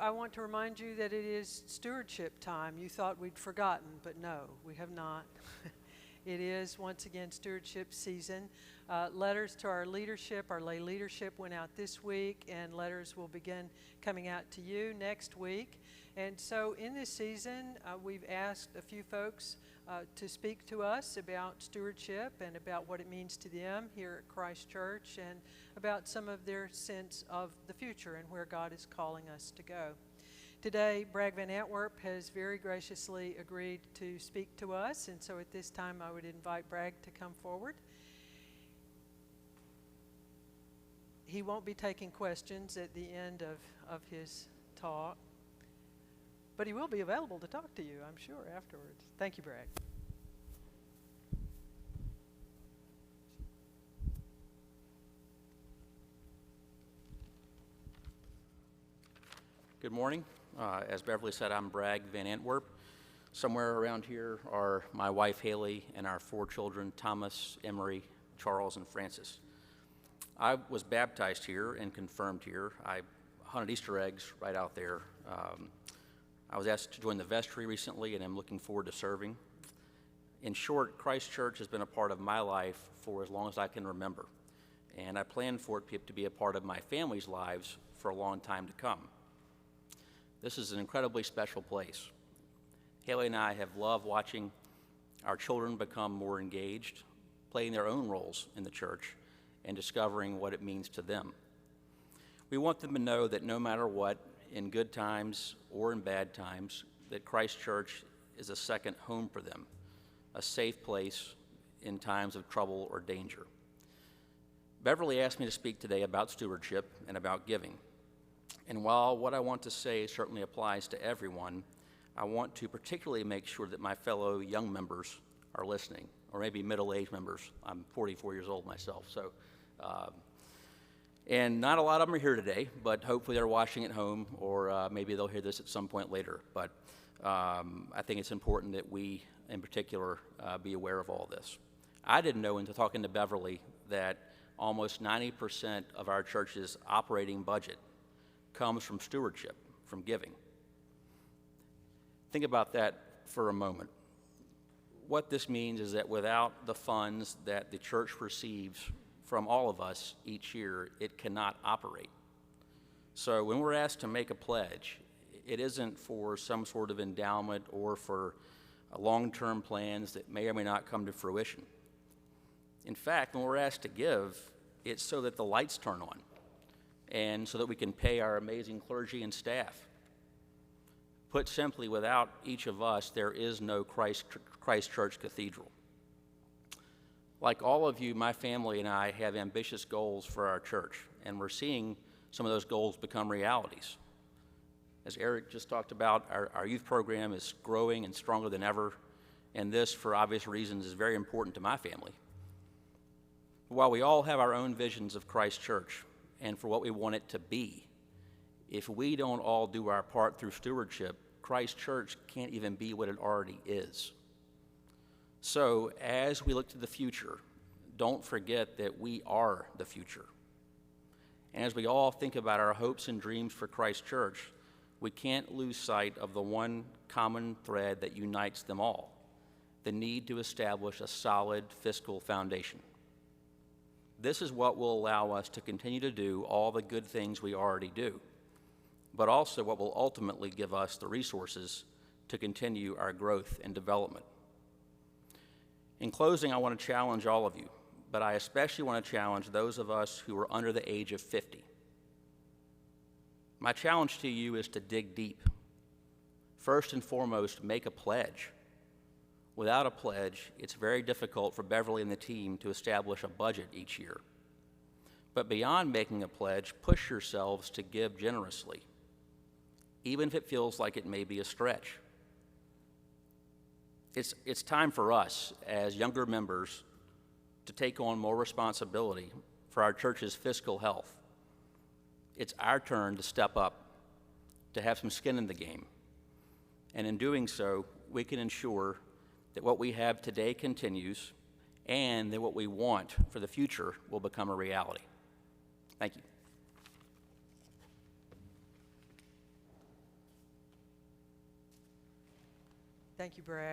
I want to remind you that it is stewardship time. You thought we'd forgotten, but no, we have not. It is, once again, stewardship season. Letters to our leadership, our lay leadership, went out this week, and letters will begin coming out to you next week. And so in this season, we've asked a few folks to speak to us about stewardship and about what it means to them here at Christ Church and about some of their sense of the future and where God is calling us to go. Today, Bragg van Antwerp has very graciously agreed to speak to us, and so at this time I would invite Bragg to come forward. He won't be taking questions at the end of his talk, but he will be available to talk to you, I'm sure, afterwards. Thank you, Bragg. Good morning. As Beverly said, I'm Bragg van Antwerp. Somewhere around here are my wife Haley and our 4 children, Thomas, Emery, Charles, and Francis. I was baptized here and confirmed here. I hunted Easter eggs right out there. I was asked to join the vestry recently, and I'm looking forward to serving. In short, Christ Church has been a part of my life for as long as I can remember, and I plan for it to be a part of my family's lives for a long time to come. This is an incredibly special place. Haley and I have loved watching our children become more engaged, playing their own roles in the church, and discovering what it means to them. We want them to know that no matter what, in good times or in bad times, that Christ Church is a second home for them, a safe place in times of trouble or danger. Beverly asked me to speak today about stewardship and about giving. And while what I want to say certainly applies to everyone, I want to particularly make sure that my fellow young members are listening, or maybe middle-aged members. I'm 44 years old myself, so. And not a lot of them are here today, but hopefully they're watching at home, or maybe they'll hear this at some point later. But I think it's important that we, in particular, be aware of all this. I didn't know until talking to Beverly that almost 90% of our church's operating budget comes from stewardship, from giving. Think about that for a moment. What this means is that without the funds that the church receives from all of us each year, it cannot operate. So when we're asked to make a pledge, it isn't for some sort of endowment or for long-term plans that may or may not come to fruition. In fact, when we're asked to give, it's so that the lights turn on and so that we can pay our amazing clergy and staff. Put simply, without each of us, there is no Christ Church Cathedral. Like all of you, my family and I have ambitious goals for our church, and we're seeing some of those goals become realities. As Eric just talked about, our youth program is growing and stronger than ever, and this, for obvious reasons, is very important to my family. While we all have our own visions of Christ Church and for what we want it to be, if we don't all do our part through stewardship, Christ Church can't even be what it already is. So as we look to the future, don't forget that we are the future. And as we all think about our hopes and dreams for Christ Church, we can't lose sight of the one common thread that unites them all, the need to establish a solid fiscal foundation. This is what will allow us to continue to do all the good things we already do, but also what will ultimately give us the resources to continue our growth and development. In closing, I want to challenge all of you, but I especially want to challenge those of us who are under the age of 50. My challenge to you is to dig deep. First and foremost, make a pledge. Without a pledge, it's very difficult for Beverly and the team to establish a budget each year. But beyond making a pledge, push yourselves to give generously, even if it feels like it may be a stretch. It's time for us, as younger members, to take on more responsibility for our church's fiscal health. It's our turn to step up, to have some skin in the game. And in doing so, we can ensure that what we have today continues and that what we want for the future will become a reality. Thank you. Thank you, Bragg.